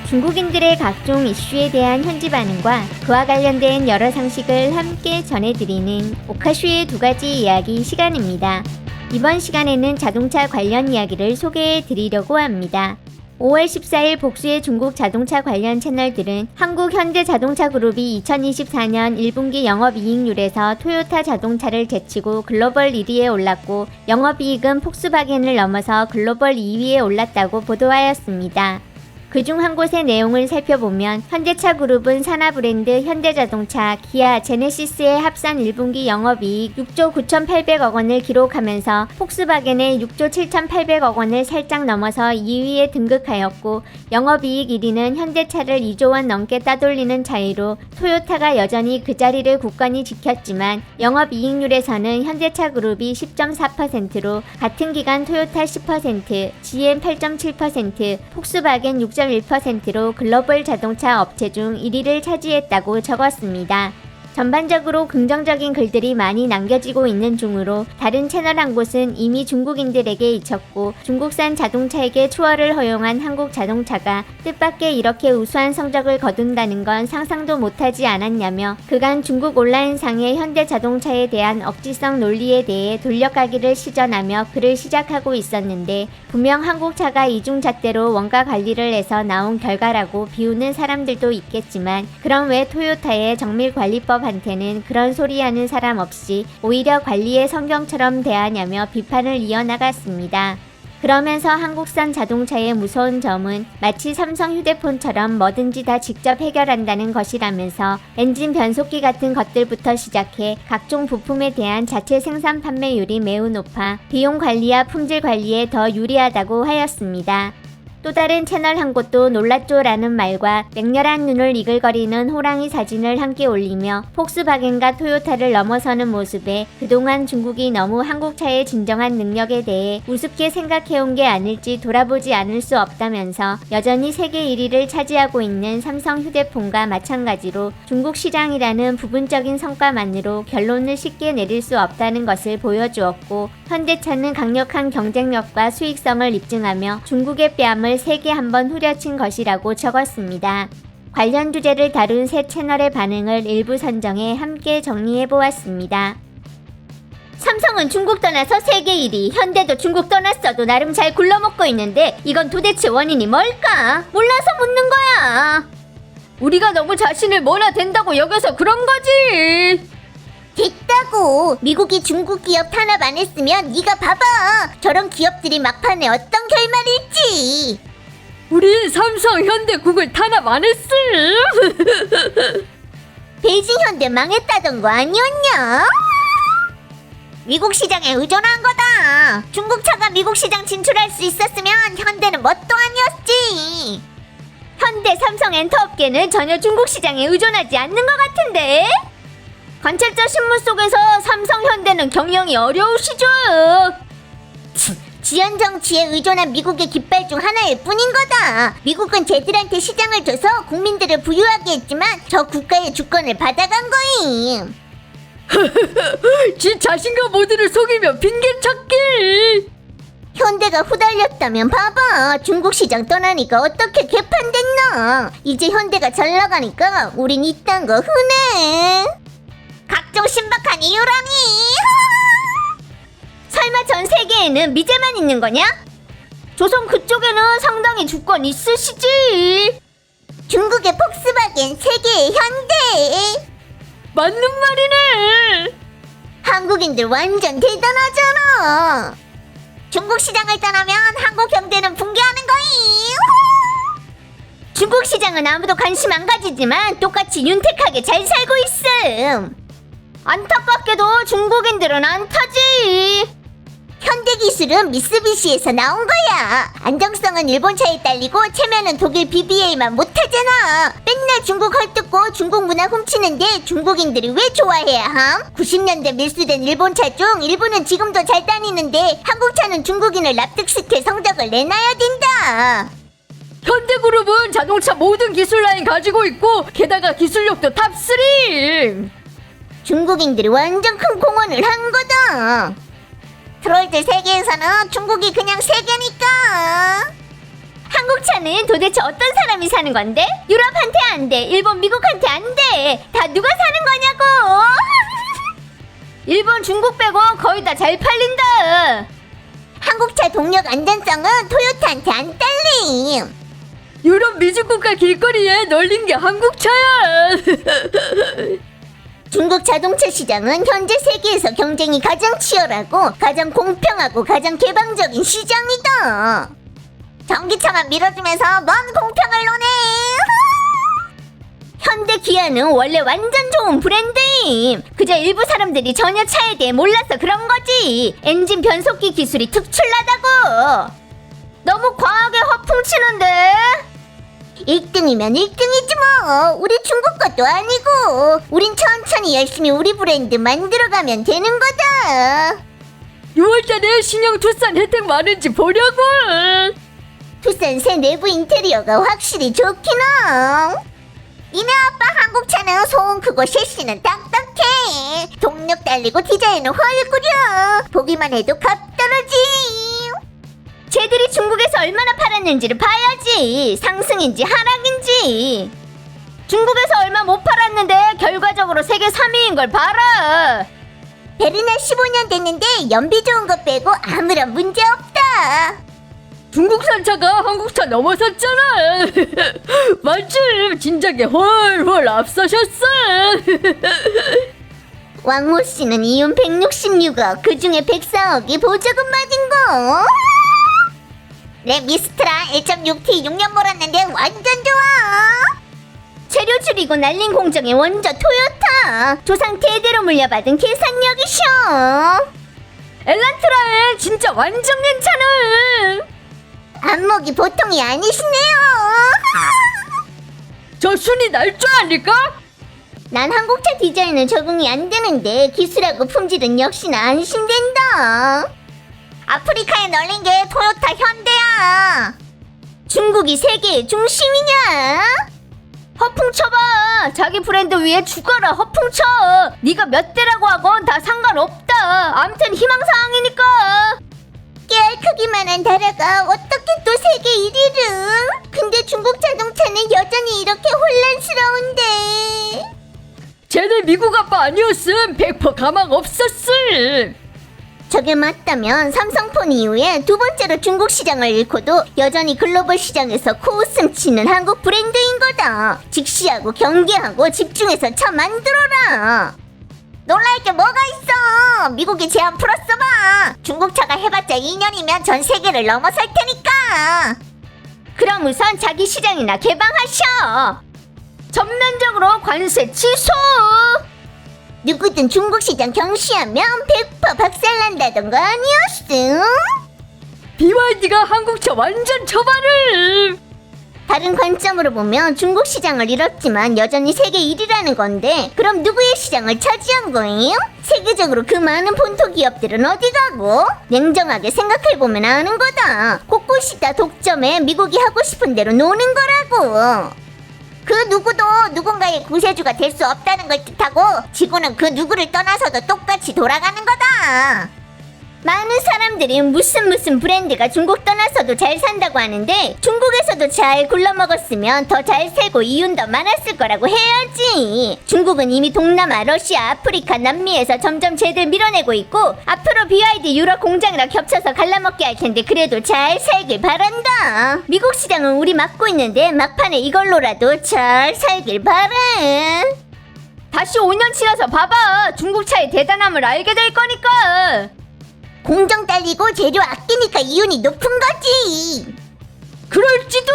중국인들의 각종 이슈에 대한 현지 반응과 그와 관련된 여러 상식을 함께 전해드리는 오카슈의 두 가지 이야기 시간입니다. 이번 시간에는 자동차 관련 이야기를 소개해 드리려고 합니다. 5월 14일 복수의 중국 자동차 관련 채널들은 한국 현대자동차그룹이 2024년 1분기 영업이익률에서 토요타 자동차를 제치고 글로벌 1위에 올랐고 영업이익은 폭스바겐을 넘어서 글로벌 2위에 올랐다고 보도하였습니다. 그중 한 곳의 내용을 살펴보면 현대차그룹은 산하 브랜드 현대자동차, 기아, 제네시스의 합산 1분기 영업이익 6조 9,800억 원을 기록하면서 폭스바겐의 6조 7,800억 원을 살짝 넘어서 2위에 등극하였고 영업이익 1위는 현대차를 2조 원 넘게 따돌리는 차이로 토요타가 여전히 그 자리를 굳건히 지켰지만 영업이익률에서는 현대차그룹이 10.4%로 같은 기간 토요타 10%, GM 8.7%, 폭스바겐 6.1%로 글로벌 자동차 업체 중 1위를 차지했다고 적었습니다. 전반적으로 긍정적인 글들이 많이 남겨지고 있는 중으로 다른 채널 한 곳은 이미 중국인들에게 잊혔고 중국산 자동차에게 추월을 허용한 한국 자동차가 뜻밖의 이렇게 우수한 성적을 거둔다는 건 상상도 못하지 않았냐며 그간 중국 온라인상의 현대자동차에 대한 억지성 논리에 대해 돌려가기를 시전하며 글을 시작하고 있었는데 분명 한국차가 이중잣대로 원가 관리를 해서 나온 결과라고 비우는 사람들도 있겠지만 그럼 왜 토요타의 정밀관리법 한테는 그런 소리 하는 사람 없이 오히려 관리의 성경처럼 대하냐며 비판을 이어나갔습니다. 그러면서 한국산 자동차의 무서운 점은 마치 삼성 휴대폰처럼 뭐든지 다 직접 해결한다는 것이라면서 엔진 변속기 같은 것들부터 시작해 각종 부품에 대한 자체 생산 판매율이 매우 높아 비용 관리와 품질 관리에 더 유리하다고 하였습니다. 또 다른 채널 한 곳도 놀랐죠라는 말과 맹렬한 눈을 이글거리는 호랑이 사진을 함께 올리며 폭스바겐과 토요타를 넘어서는 모습에 그동안 중국이 너무 한국차의 진정한 능력에 대해 우습게 생각해온 게 아닐지 돌아보지 않을 수 없다면서 여전히 세계 1위를 차지하고 있는 삼성 휴대폰과 마찬가지로 중국 시장이라는 부분적인 성과만으로 결론을 쉽게 내릴 수 없다는 것을 보여주었고 현대차는 강력한 경쟁력과 수익성을 입증하며 중국의 뺨을 세게 한번 후려친 것이라고 적었습니다. 관련 주제를 다룬 새 채널의 반응을 일부 선정해 함께 정리해보았습니다. 삼성은 중국 떠나서 세계 1위, 현대도 중국 떠났어도 나름 잘 굴러먹고 있는데 이건 도대체 원인이 뭘까? 몰라서 묻는 거야. 우리가 너무 자신을 뭐나 된다고 여겨서 그런 거지. 됐다고. 미국이 중국 기업 탄압 안 했으면 네가 봐봐. 저런 기업들이 막판에 어떤 결말일지. 우리 삼성, 현대, 구글 탄압 안 했음. 베이징 현대 망했다던 거 아니었냐? 미국 시장에 의존한 거다. 중국 차가 미국 시장 진출할 수 있었으면 현대는 뭣도 아니었지. 현대, 삼성 엔터업계는 전혀 중국 시장에 의존하지 않는 것 같은데? 관찰자 신문 속에서 삼성, 현대는 경영이 어려우시죠? 지연 정치에 의존한 미국의 깃발 중 하나일 뿐인 거다. 미국은 쟤들한테 시장을 줘서 국민들을 부유하게 했지만 저 국가의 주권을 받아간 거임. 지 자신과 모두를 속이며 핑계 찾기. 현대가 후달렸다면 봐봐. 중국 시장 떠나니까 어떻게 개판됐나. 이제 현대가 잘 나가니까 우린 이딴 거 흔해. 각종 신박한 이유라니. 설마 전 세계에는 미제만 있는 거냐? 조선 그쪽에는 상당히 주권 있으시지. 중국의 폭스바겐, 세계의 현대. 맞는 말이네. 한국인들 완전 대단하잖아. 중국 시장을 떠나면 한국 경제는 붕괴하는 거임. 중국 시장은 아무도 관심 안 가지지만 똑같이 윤택하게 잘 살고 있음. 안타깝게도 중국인들은 안 타지. 현대 기술은 미쓰비시에서 나온 거야. 안정성은 일본차에 딸리고 체면은 독일 BBA만 못하잖아. 맨날 중국 헐뜯고 중국 문화 훔치는데 중국인들이 왜 좋아해야 함? 90년대 밀수된 일본차 중 일부는 지금도 잘 다니는데 한국차는 중국인을 납득시킬 성적을 내놔야 된다. 현대그룹은 자동차 모든 기술 라인 가지고 있고 게다가 기술력도 탑3. 중국인들이 완전 큰 공헌을 한 거다. 트롤들 세계에서는 중국이 그냥 세계니까. 한국 한국 차는 도대체 어떤 사람이 사는 건데? 유럽한테 안 돼. 일본, 미국한테 안 돼. 다 누가 사는 거냐고. 일본, 중국 빼고 거의 다 잘 팔린다. 한국차 동력 안전성은 토요타한테 안 딸림. 유럽 미주국가 길거리에 널린 게 한국차야. 중국 자동차 시장은 현재 세계에서 경쟁이 가장 치열하고 가장 공평하고 가장 개방적인 시장이다. 전기차만 밀어주면서 뭔 공평을 논해. 현대 기아는 원래 완전 좋은 브랜드임. 그저 일부 사람들이 전혀 차에 대해 몰라서 그런 거지. 엔진 변속기 기술이 특출나다고. 너무 과하게 허풍치는데? 1등이면 1등이지 뭐. 우리 중국 것도 아니고. 우린 천천히 열심히 우리 브랜드 만들어가면 되는 거다. 6월달에 신형 투싼 혜택 많은지 보려고. 투싼 새 내부 인테리어가 확실히 좋기는. 니네 아빠 한국차는 소음 크고 셰시는 딱딱해. 동력 달리고 디자인은 헐꾸려. 보기만 해도 갑떨어지. 쟤들이 중국에서 얼마나 팔았는지를 봐야지. 상승인지 하락인지. 중국에서 얼마 못 팔았는데 결과적으로 세계 3위인 걸 봐라. 베르나 15년 됐는데 연비 좋은 거 빼고 아무런 문제 없다. 중국산 차가 한국차 넘어섰잖아. 맞지? 진작에 훨훨 앞서셨어. 왕모 씨는 이윤 166억, 그 중에 104억이 보조금 맞은 거. 내 미스트라 1.6T 6년 몰았는데 완전 좋아. 재료 줄이고 날린 공정의 원조 토요타. 조상 대대로 물려받은 계산력이셔. 엘란트라에 진짜 완전 괜찮아. 안목이 보통이 아니시네요. 저 순이 날 줄 아니까? 난 한국차 디자인은 적응이 안 되는데 기술하고 품질은 역시나 안심된다. 아프리카에 널린 게 토요타 현대야. 중국이 세계의 중심이냐? 허풍 쳐봐. 자기 브랜드 위에 죽어라 허풍 쳐. 네가 몇 대라고 하건 다 상관없다. 암튼 희망사항이니까. 깨알 크기만한 나라가 어떻게 또 세계 1위를? 근데 중국 자동차는 여전히 이렇게 혼란스러운데. 쟤네 미국 아빠 아니었음 100% 가망 없었음. 저게 맞다면 삼성폰 이후에 두 번째로 중국 시장을 잃고도 여전히 글로벌 시장에서 코웃음 치는 한국 브랜드인 거다. 직시하고 경계하고 집중해서 차 만들어라. 놀랄 게 뭐가 있어. 미국이 제한 풀었어봐. 중국 차가 해봤자 2년이면 전 세계를 넘어설 테니까. 그럼 우선 자기 시장이나 개방하셔. 전면적으로 관세 취소. 누구든 중국 시장 경시하면 100% 박살난다던 거 아니었음? BYD가 한국차 완전 처발을. 다른 관점으로 보면 중국 시장을 잃었지만 여전히 세계 1위라는 건데, 그럼 누구의 시장을 차지한 거예요? 세계적으로 그 많은 본토 기업들은 어디 가고? 냉정하게 생각해보면 아는 거다. 곳곳이 다 독점해 미국이 하고 싶은 대로 노는 거라고. 그 누구도 누군가의 구세주가 될 수 없다는 걸 뜻하고, 지구는 그 누구를 떠나서도 똑같이 돌아가는 거다. 많은 사람들이 무슨 브랜드가 중국 떠나서도 잘 산다고 하는데, 중국에서도 잘 굴러먹었으면 더 잘 살고 이윤 더 많았을 거라고 해야지. 중국은 이미 동남아, 러시아, 아프리카, 남미에서 점점 쟤들 밀어내고 있고, 앞으로 BYD 유럽 공장이랑 겹쳐서 갈라먹게 할 텐데 그래도 잘 살길 바란다. 미국 시장은 우리 막고 있는데 막판에 이걸로라도 잘 살길 바래. 다시 5년 지나서 봐봐. 중국 차의 대단함을 알게 될 거니까. 공정 딸리고 재료 아끼니까 이윤이 높은 거지. 그럴지도.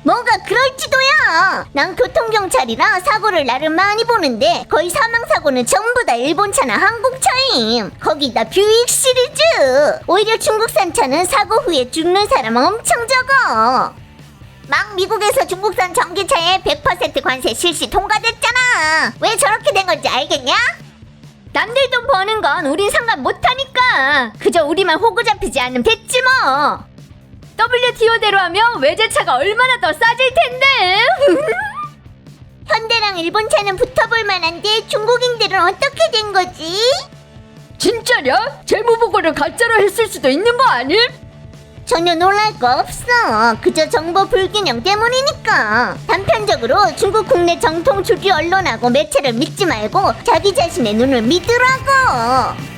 뭐가 그럴지도야. 난 교통경찰이라 사고를 나름 많이 보는데 거의 사망사고는 전부 다 일본차나 한국차임. 거기다 뷰익 시리즈. 오히려 중국산 차는 사고 후에 죽는 사람 엄청 적어. 막 미국에서 중국산 전기차에 100% 관세 실시 통과됐잖아. 왜 저렇게 된 건지 알겠냐? 남들 돈 버는 건 우린 상관 못하니까. 그저 우리만 호구 잡히지 않으면 됐지 뭐. WTO대로 하면 외제차가 얼마나 더 싸질 텐데. 현대랑 일본차는 붙어볼 만한데 중국인들은 어떻게 된 거지? 진짜냐? 재무보고를 가짜로 했을 수도 있는 거 아님? 전혀 놀랄 거 없어. 그저 정보 불균형 때문이니까. 단편적으로 중국 국내 정통 주류 언론하고 매체를 믿지 말고 자기 자신의 눈을 믿으라고.